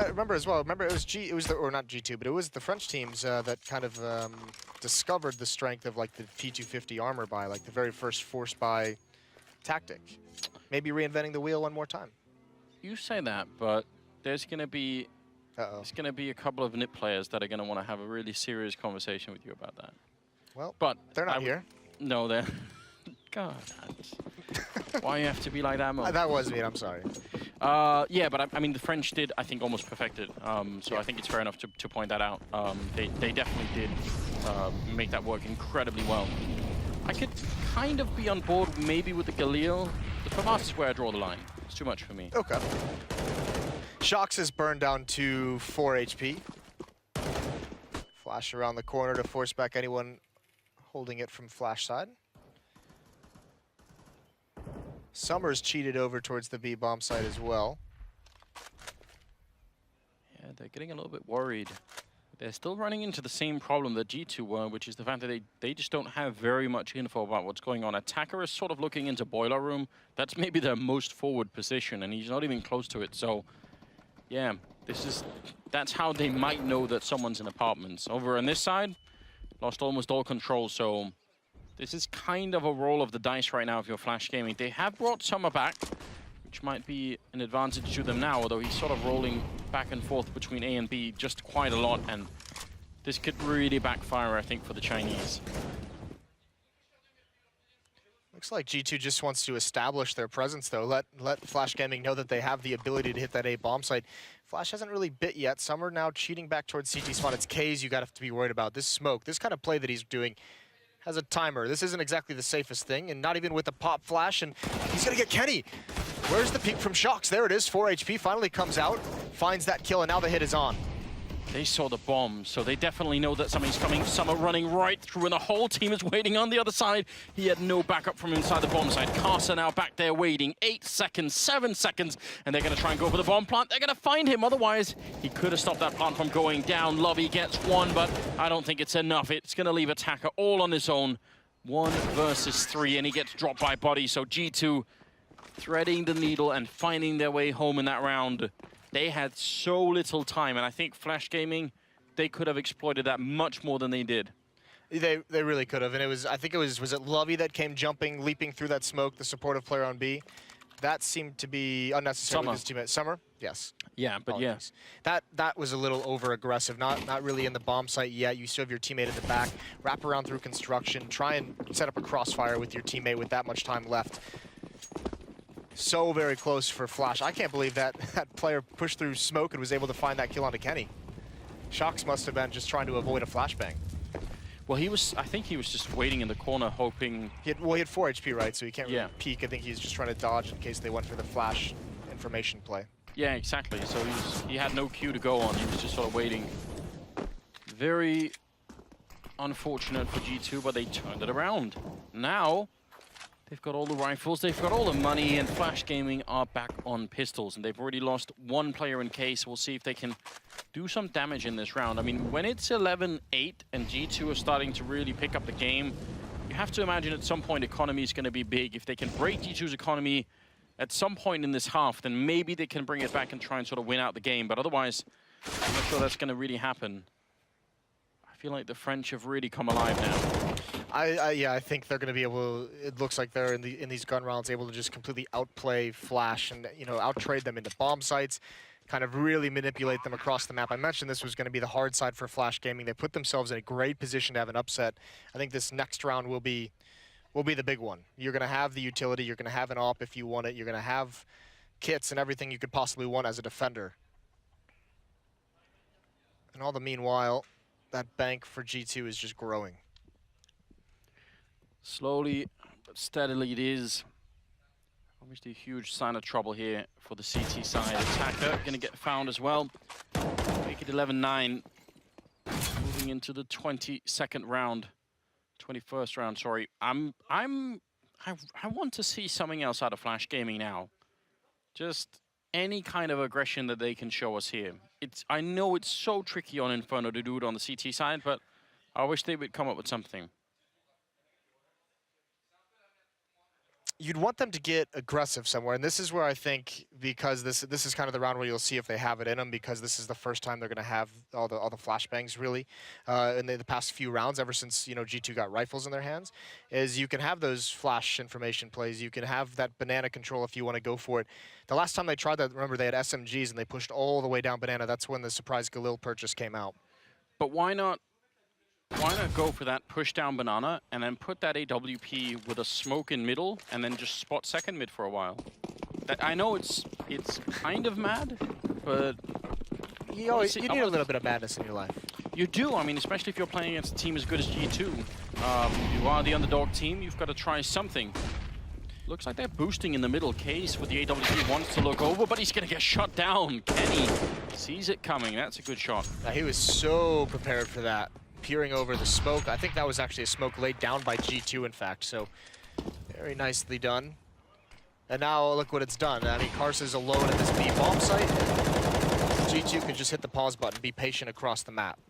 Remember as well. Remember it was or not G2, but it was the French teams that kind of discovered the strength of like the P250 armor buy, like the very first force buy tactic. Maybe reinventing the wheel one more time. You say that, but there's going to be a couple of NIP players that are going to want to have a really serious conversation with you about that. Well, but they're not here. No, they're. God, why you have to be like that, Mo? That was me. I'm sorry. Yeah, but I mean, the French did, I think, almost perfect it. So I think it's fair enough to point that out. They definitely did make that work incredibly well. I could kind of be on board maybe with the Galil. The Favas is where I draw the line. It's too much for me. Okay. Shox is burned down to 4 HP. Flash around the corner to force back anyone holding it from flash side. Summer's cheated over towards the B bomb side as well. Yeah, they're getting a little bit worried. They're still running into the same problem that G2 were, which is the fact that they just don't have very much info about what's going on. Attacker is sort of looking into boiler room. That's maybe their most forward position, and he's not even close to it. So, yeah, that's how they might know that someone's in apartments. Over on this side, lost almost all control, so this is kind of a roll of the dice right now if you're Flash Gaming. They have brought Summer back, which might be an advantage to them now, although he's sort of rolling back and forth between A and B just quite a lot, and this could really backfire, I think, for the Chinese. Looks like G2 just wants to establish their presence, though. Let Flash Gaming know that they have the ability to hit that A bomb site. Flash hasn't really bit yet. Summer now cheating back towards CT spawn. It's K's you got to be worried about. This smoke, this kind of play that he's doing has a timer. This isn't exactly the safest thing, and not even with the pop flash, and he's gonna get Kenny. Where's the peek from Shox? There it is, 4 HP, finally comes out, finds that kill, and now the hit is on. They saw the bomb, so they definitely know that something's coming. Summer running right through, and the whole team is waiting on the other side. He had no backup from inside the bomb side. Carson now back there waiting. 8 seconds, 7 seconds, and they're going to try and go for the bomb plant. They're going to find him. Otherwise, he could have stopped that plant from going down. Lovey gets one, but I don't think it's enough. It's going to leave Attacker all on his own. 1 versus 3, and he gets dropped by Body. So G2 threading the needle and finding their way home in that round. They had so little time, and I think Flash Gaming, they could have exploited that much more than they did. They really could have, and I think it was it Lovey that came jumping, leaping through that smoke, the supportive player on B? That seemed to be unnecessary with his teammate. Summer? Yes. Yeah, but apologies. That was a little over-aggressive, not really in the bomb site yet. You still have your teammate in the back, wrap around through construction, try and set up a crossfire with your teammate with that much time left. So very close for Flash. I can't believe that player pushed through smoke and was able to find that kill onto Kenny. Shox must have been just trying to avoid a flashbang. Well, I think he was just waiting in the corner, hoping... He had 4 HP, right? So he can't really peek. I think he's just trying to dodge in case they went for the flash information play. Yeah, exactly. So he had no cue to go on. He was just sort of waiting. Very unfortunate for G2, but they turned it around. Now, they've got all the rifles, they've got all the money, and Flash Gaming are back on pistols. And they've already lost 1 player in case. We'll see if they can do some damage in this round. I mean, when it's 11-8 and G2 are starting to really pick up the game, you have to imagine at some point economy is going to be big. If they can break G2's economy at some point in this half, then maybe they can bring it back and try and sort of win out the game. But otherwise, I'm not sure that's going to really happen. I feel like the French have really come alive now. Yeah, I think they're going to be able. It looks like they're in these gun rounds able to just completely outplay Flash and outtrade them into bomb sites, kind of really manipulate them across the map. I mentioned this was going to be the hard side for Flash Gaming. They put themselves in a great position to have an upset. I think this next round will be the big one. You're going to have the utility. You're going to have an op if you want it. You're going to have kits and everything you could possibly want as a defender. And all the meanwhile, that bank for G2 is just growing. Slowly but steadily it is. Obviously a huge sign of trouble here for the CT side. Attacker going to get found as well. Make it 11-9. Moving into the 22nd round. 21st round, sorry. I want to see something else out of Flash Gaming now. Just any kind of aggression that they can show us here. I know it's so tricky on Inferno to do it on the CT side, but I wish they would come up with something. You'd want them to get aggressive somewhere, and this is where I think, because this is kind of the round where you'll see if they have it in them, because this is the first time they're going to have all the flashbangs really in the past few rounds, ever since G2 got rifles in their hands. Is you can have those flash information plays, you can have that banana control if you want to go for it. The last time they tried that, remember, they had SMGs and they pushed all the way down banana. That's when the surprise Galil purchase came out. But why not go for that push down banana and then put that AWP with a smoke in middle and then just spot second mid for a while? I know it's kind of mad, but you need a little bit of madness in your life. You do. I mean, especially if you're playing against a team as good as G2. You are the underdog team. You've got to try something. Looks like they're boosting in the middle. Case with the AWP wants to look over, but he's going to get shot down. Kenny sees it coming. That's a good shot. He was so prepared for that. Peering over the smoke. I think that was actually a smoke laid down by G2, in fact. So very nicely done. And now look what it's done. I mean, Karsa's alone at this B bomb site. G2 can just hit the pause button, be patient across the map.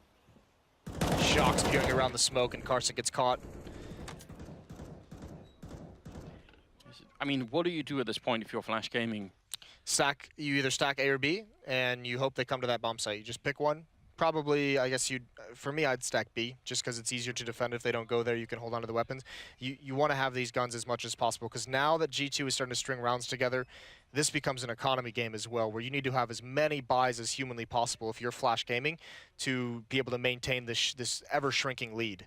Shocks peering around the smoke, and Karsa gets caught. I mean, what do you do at this point if you're Flash Gaming? You either stack A or B, and you hope they come to that bomb site. You just pick one. Probably, I guess for me, I'd stack B, just because it's easier to defend. If they don't go there, you can hold on to the weapons. You want to have these guns as much as possible, because now that G2 is starting to string rounds together, this becomes an economy game as well, where you need to have as many buys as humanly possible if you're Flash Gaming to be able to maintain this ever-shrinking lead.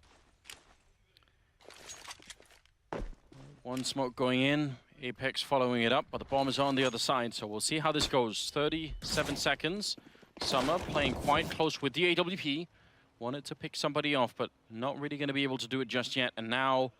One smoke going in, Apex following it up, but the bomb is on the other side, so we'll see how this goes. 37 seconds. Summer playing quite close with the AWP. Wanted to pick somebody off, but not really going to be able to do it just yet. And now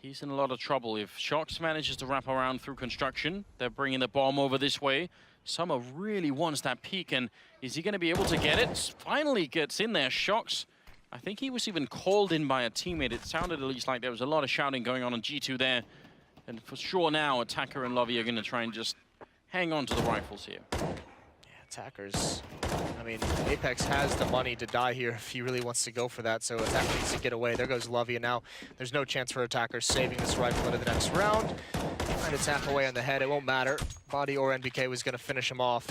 he's in a lot of trouble. If Shox manages to wrap around through construction, they're bringing the bomb over this way. Summer really wants that peek, and is he going to be able to get it? Finally gets in there, Shox. I think he was even called in by a teammate. It sounded at least like there was a lot of shouting going on G2 there. And for sure now, Attacker and Lovey are going to try and just hang on to the rifles here. Attackers, I mean, Apex has the money to die here if he really wants to go for that, so Attacker needs to get away. There goes Lovey, and now there's no chance for Attacker saving this rifle into the next round. Trying to tap away on the head, it won't matter. Body or NBK was going to finish him off.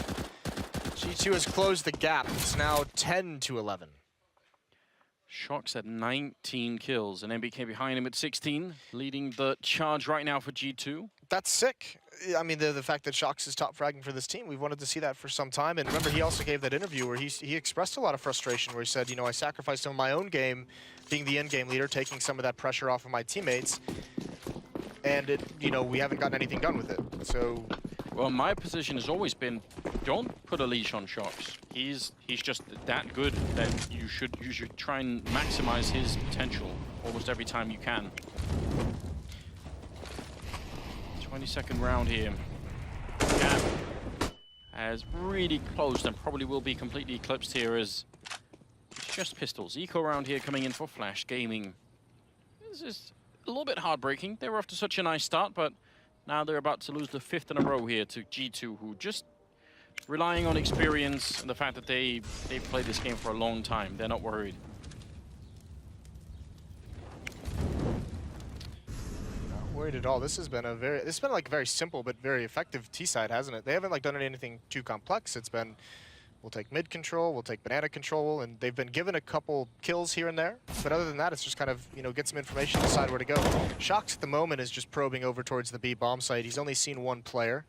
G2 has closed the gap. It's now 10-11. Shox at 19 kills, and NBK behind him at 16, leading the charge right now for G2. That's sick. I mean, the fact that Shox is top fragging for this team, we've wanted to see that for some time. And remember, he also gave that interview where he expressed a lot of frustration, where he said, I sacrificed some of my own game, being the end-game leader, taking some of that pressure off of my teammates. And, we haven't gotten anything done with it. So, well, my position has always been, don't put a leash on Shox. He's just that good that you should try and maximize his potential almost every time you can. 22nd round here. Gap has really closed and probably will be completely eclipsed here as it's just pistols. Eco round here coming in for Flash Gaming. This is a little bit heartbreaking. They were off to such a nice start, but now they're about to lose the 5th in a row here to G2, who just relying on experience and the fact that they've played this game for a long time. They're not worried. Worried at all. This has been like a very simple but very effective T side, hasn't it? They haven't done anything too complex. It's been, we'll take mid control, we'll take banana control, and they've been given a couple kills here and there. But other than that, it's just kind of, get some information, decide where to go. Shox at the moment is just probing over towards the B bomb site. He's only seen one player.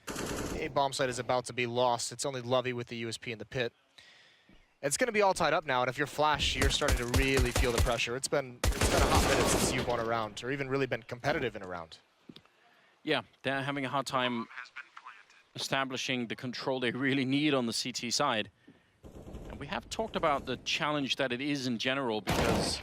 The A bomb site is about to be lost. It's only Lovey with the USP in the pit. It's going to be all tied up now, and if you're Flash, you're starting to really feel the pressure. It's been a hot minute since you've won a round, or even really been competitive in a round. Yeah, they're having a hard time establishing the control they really need on the CT side. And we have talked about the challenge that it is in general, because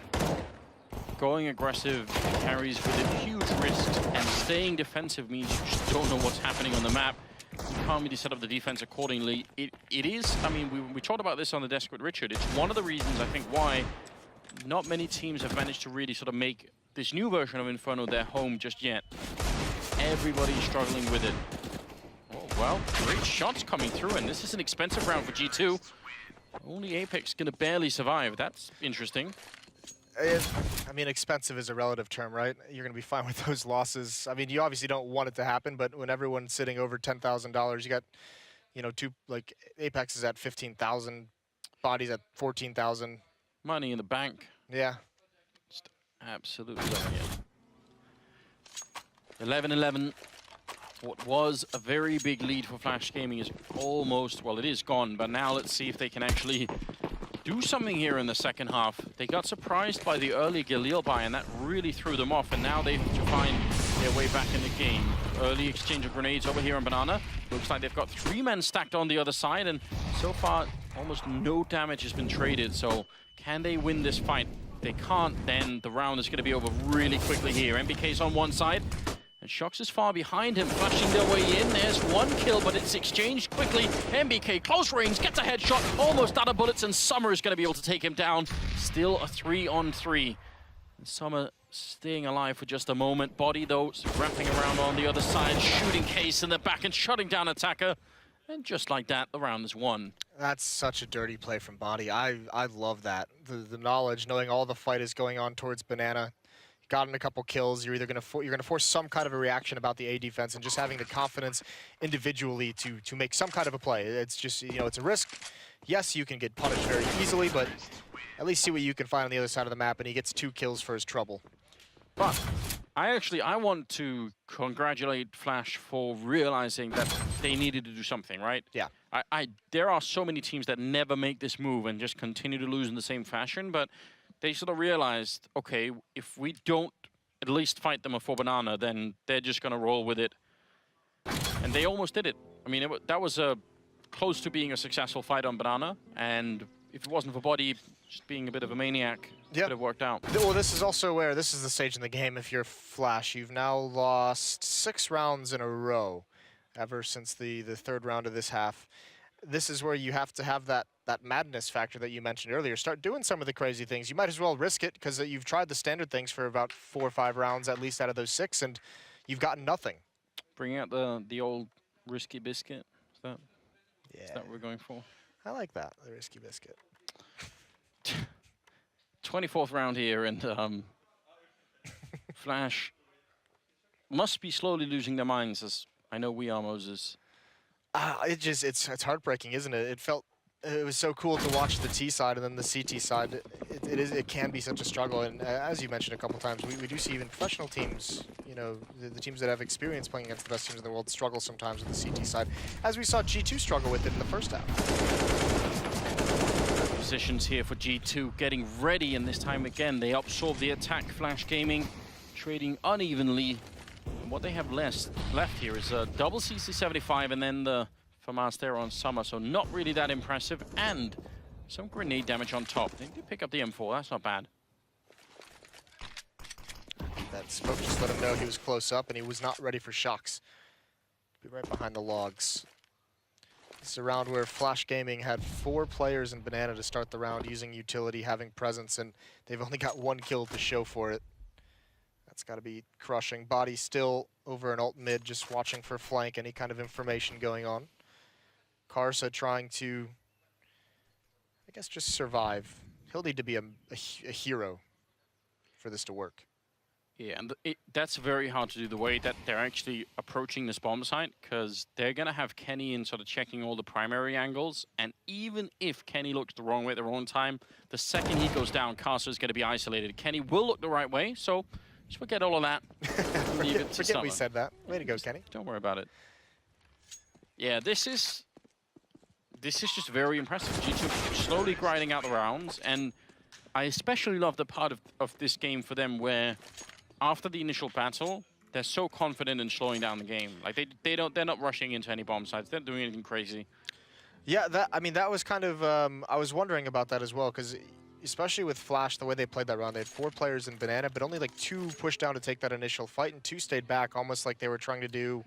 going aggressive carries with it huge risks, and staying defensive means you just don't know what's happening on the map. You can't really set up the defense accordingly. It is, I mean, we talked about this on the desk with Richard. It's one of the reasons, I think, why not many teams have managed to really sort of make this new version of Inferno their home just yet. Everybody's struggling with it. Oh, Well, great shots coming through, and this is an expensive round for G2. Only Apex gonna barely survive. That's interesting. I mean, expensive is a relative term, right? You're going to be fine with those losses. I mean, you obviously don't want it to happen, but when everyone's sitting over $10,000, you got, you know, like Apex is at 15,000, Body's at 14,000. Money in the bank. Yeah. Just absolutely loving it. 11-11. What was a very big lead for Flash Gaming is almost, well, it is gone, but now let's see if they can actually do something here in the second half. They got surprised by the early Galil buy, and that really threw them off, and now they have to find their way back in the game. Early exchange of grenades over here on Banana. Looks like they've got 3 men stacked on the other side, and so far, almost no damage has been traded. So can they win this fight? If they can't, then the round is going to be over really quickly here. MBK's on one side, and Shox is far behind him, flashing their way in. There's 1 kill, but it's exchanged quickly. MBK, close range, gets a headshot, almost out of bullets, and Summer is going to be able to take him down. Still a 3-on-3. And Summer staying alive for just a moment. Body, though, wrapping around on the other side, shooting Case in the back and shutting down Attacker. And just like that, the round is won. That's such a dirty play from Body. I love that. The knowledge, knowing all the fight is going on towards Banana. Gotten a couple kills, you're either going to force some kind of a reaction about the A defense, and just having the confidence individually to make some kind of a play. It's just, you know, it's a risk. Yes, you can get punished very easily, but at least see what you can find on the other side of the map, and he gets 2 kills for his trouble. But I want to congratulate Flash for realizing that they needed to do something, right? Yeah. There are so many teams that never make this move and just continue to lose in the same fashion, but they sort of realized, okay, if we don't at least fight them for Banana, then they're just going to roll with it. And they almost did it. I mean, that was close to being a successful fight on Banana, and if it wasn't for Body just being a bit of a maniac, it could have worked out. Well, this is also where, this is the stage in the game, if you're Flash, you've now lost 6 rounds in a row ever since the 3rd round of this half. This is where you have to have that madness factor that you mentioned earlier. Start doing some of the crazy things. You might as well risk it, because you've tried the standard things for about 4 or 5 rounds, at least out of those 6, and you've gotten nothing. Bring out the old risky biscuit. Is that what we're going for? I like that, the risky biscuit. 24th round here, and Flash must be slowly losing their minds, as I know we are, Moses. It's heartbreaking, isn't it? It was so cool to watch the T side, and then the CT side. It can be such a struggle, and as you mentioned a couple times, we do see even professional teams, you know, the teams that have experience playing against the best teams in the world struggle sometimes with the CT side, as we saw G2 struggle with it in the first half. Positions here for G2 getting ready, and this time again they absorb the attack. Flash Gaming trading unevenly. And what they have left here is a double CC75 and then the FAMAS there on Summer, so not really that impressive, and some grenade damage on top. They did pick up the M4, that's not bad. That smoke just let him know he was close up, and he was not ready for Shox. Be right behind the logs. This is a round where Flash Gaming had 4 players in Banana to start the round using utility, having presence, and they've only got 1 kill to show for it. That's got to be crushing. Body still over in alt mid, just watching for flank, any kind of information going on. Karsa trying to, I guess, just survive. He'll need to be a hero for this to work. Yeah, and that's very hard to do the way that they're actually approaching this bomb site, because they're going to have Kenny in sort of checking all the primary angles, and even if Kenny looks the wrong way at the wrong time, the second he goes down, Karsa is going to be isolated. Kenny will look the right way, so just forget all of that. Forget we said that. Way to go, Kenny. Don't worry about it. Yeah, this is just very impressive. G2 slowly grinding out the rounds, and I especially love the part of this game for them where after the initial battle, they're so confident in slowing down the game. Like they're not rushing into any bomb sites. They're not doing anything crazy. Yeah, that was kind of I was wondering about that as well, because especially with Flash, the way they played that round, they had 4 players in Banana, but only like 2 pushed down to take that initial fight, and 2 stayed back, almost like they were trying to do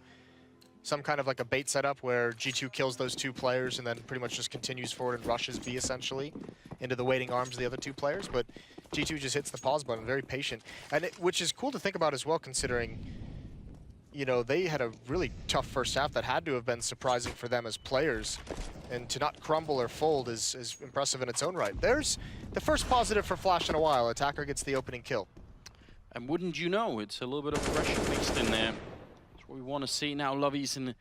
some kind of like a bait setup where G2 kills those 2 players and then pretty much just continues forward and rushes B essentially into the waiting arms of the other 2 players. But G2 just hits the pause button, very patient. And which is cool to think about as well, considering, you know, they had a really tough first half that had to have been surprising for them as players. And to not crumble or fold is impressive in its own right. There's the first positive for Flash in a while. Attacker gets the opening kill. And wouldn't you know, it's a little bit of aggression mixed in there. That's what we want to see now. Lovey's in a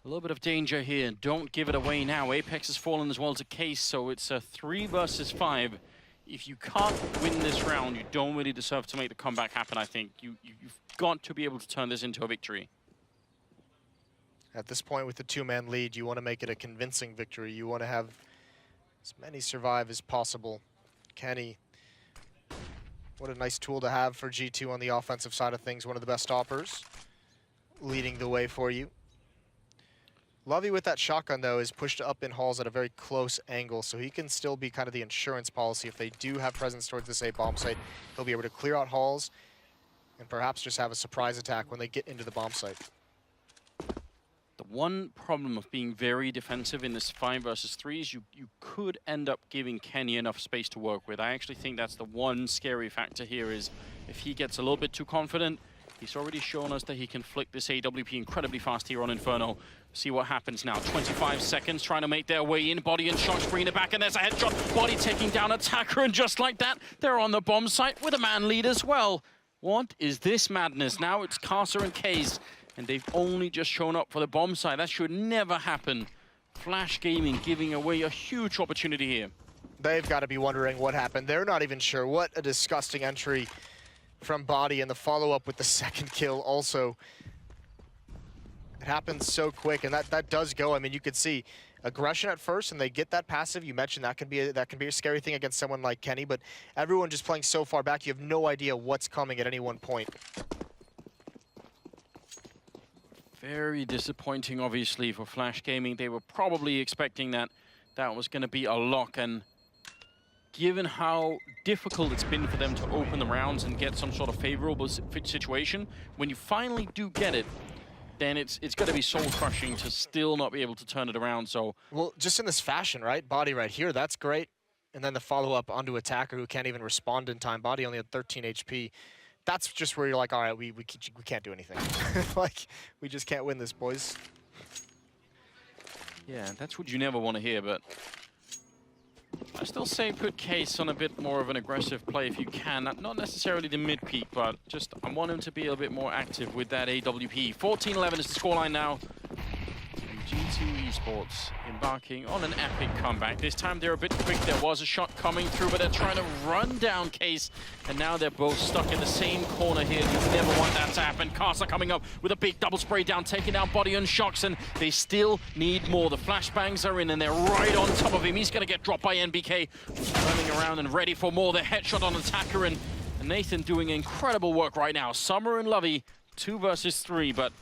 little bit of danger here. Don't give it away now. Apex has fallen as well to Case, so it's a 3 versus 5. If you can't win this round, you don't really deserve to make the comeback happen, I think. You've got to be able to turn this into a victory. At this point with the 2-man lead, you want to make it a convincing victory. You want to have as many survive as possible. Kenny, what a nice tool to have for G2 on the offensive side of things. One of the best stoppers, leading the way for you. Lovey with that shotgun, though, is pushed up in halls at a very close angle, so he can still be kind of the insurance policy. If they do have presence towards this A bomb site, he'll be able to clear out halls and perhaps just have a surprise attack when they get into the bomb site. The one problem of being very defensive in this 5 versus 3 is you could end up giving Kenny enough space to work with. I actually think that's the one scary factor here, is if he gets a little bit too confident. He's already shown us that he can flick this AWP incredibly fast here on Inferno. See what happens now. 25 seconds trying to make their way in. Body and shots, bringing it back, and there's a headshot. Body taking down Attacker, and just like that, they're on the bomb site with a man lead as well. What is this madness? Now it's Casa and Case, and they've only just shown up for the bomb site. That should never happen. Flash Gaming giving away a huge opportunity here. They've got to be wondering what happened. They're not even sure. What a disgusting entry from Body, and the follow-up with the second kill also. It happens so quick, and that does go. I mean, you could see aggression at first, and they get that passive. You mentioned that can be a scary thing against someone like Kenny, but everyone just playing so far back, you have no idea what's coming at any one point. Very disappointing, obviously, for Flash Gaming. They were probably expecting that was going to be a lock, and given how difficult it's been for them to open the rounds and get some sort of favorable situation, when you finally do get it, then it's going to be soul-crushing to still not be able to turn it around. So, well, just in this fashion, right? Body right here, that's great. And then the follow-up onto Attacker, who can't even respond in time. Body only had 13 HP. That's just where you're like, all right, we can't do anything. Like, we just can't win this, boys. Yeah, that's what you never want to hear, but I still say put Case on a bit more of an aggressive play if you can. Not necessarily the mid-peak, but just I want him to be a bit more active with that AWP. 14-11 is the scoreline now. And G2 Esports embarking on an epic comeback. This time they're a bit quick. There was a shot coming through, but they're trying to run down Case. And now they're both stuck in the same corner here. You never want that to happen. Casa coming up with a big double spray down, taking down Body and Shocks, and they still need more. The flashbangs are in, and they're right on top of him. He's going to get dropped by NBK. Turning around and ready for more. The headshot on Attacker, and Nathan doing incredible work right now. Summer and Lovey, 2 versus 3, but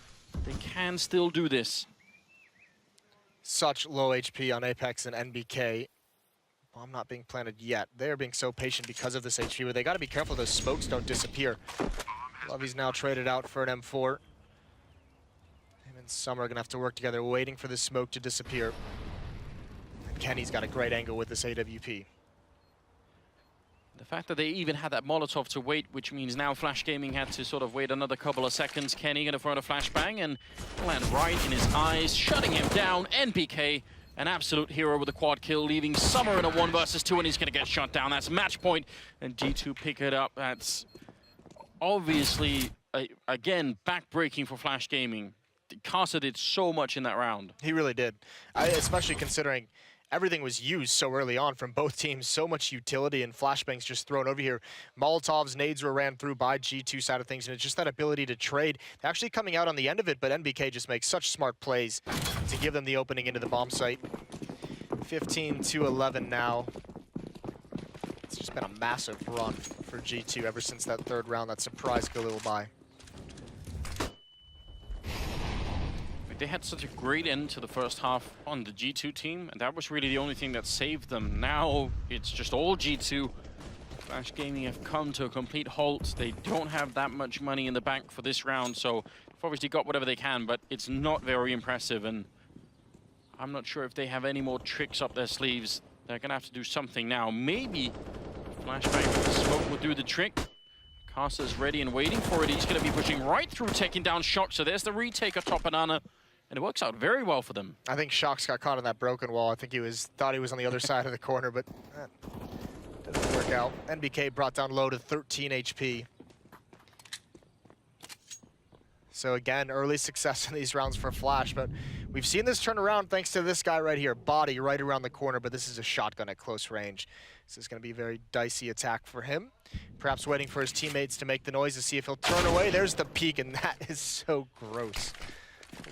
they can still do this. Such low HP on Apex and NBK. Bomb not being planted yet. They're being so patient because of this HP, but they got to be careful those smokes don't disappear. Lovey's now traded out for an M4. Him and Summer are going to have to work together, waiting for the smoke to disappear. And Kenny's got a great angle with this AWP. The fact that they even had that Molotov to wait, which means now Flash Gaming had to sort of wait another couple of seconds. Kenny going to throw out a flashbang and land right in his eyes, shutting him down. NBK, an absolute hero with a quad kill, leaving Summer in a 1 versus 2, and he's going to get shot down. That's match point, and G2 pick it up. That's obviously, again, back-breaking for Flash Gaming. Casa did so much in that round. He really did, especially considering everything was used so early on from both teams. So much utility and flashbangs just thrown over here. Molotovs, nades were ran through by G2 side of things, and it's just that ability to trade. Actually coming out on the end of it, but NBK just makes such smart plays to give them the opening into the bomb site. 15-11 now. It's just been a massive run for G2 ever since that third round, that surprise Galil by. They had such a great end to the first half on the G2 team, and that was really the only thing that saved them. Now it's just all G2. Flash Gaming have come to a complete halt. They don't have that much money in the bank for this round, so they've obviously got whatever they can, but it's not very impressive, and I'm not sure if they have any more tricks up their sleeves. They're going to have to do something now. Maybe Flashbang with the smoke will do the trick. Casa's ready and waiting for it. He's going to be pushing right through, taking down Shock. So there's the retake of top banana. And it works out very well for them. I think Shox got caught on that broken wall. I think thought he was on the other side of the corner, but doesn't work out. NBK brought down low to 13 HP. So again, early success in these rounds for Flash, but we've seen this turn around thanks to this guy right here. Body right around the corner, but this is a shotgun at close range. This is going to be a very dicey attack for him. Perhaps waiting for his teammates to make the noise to see if he'll turn away. There's the peek, and that is so gross.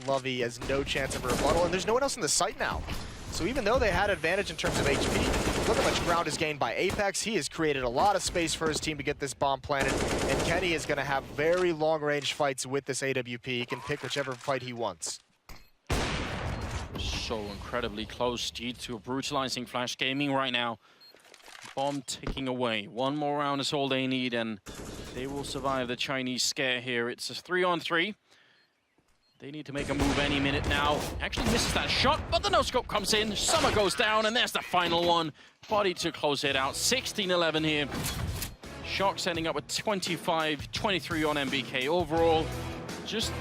Lovey has no chance of a rebuttal, and there's no one else in the site now. So even though they had advantage in terms of HP, look how much ground is gained by Apex. He has created a lot of space for his team to get this bomb planted, and Kenny is going to have very long-range fights with this AWP. He can pick whichever fight he wants. So incredibly close, G2 brutalizing Flash Gaming right now. Bomb ticking away. One more round is all they need, and they will survive the Chinese scare here. It's a 3-on-3. They need to make a move any minute now. Actually misses that shot, but the no-scope comes in. Summer goes down, and there's the final one. Body to close it out. 16-11 here. Shock ending up with 25-23 on MBK. Overall, just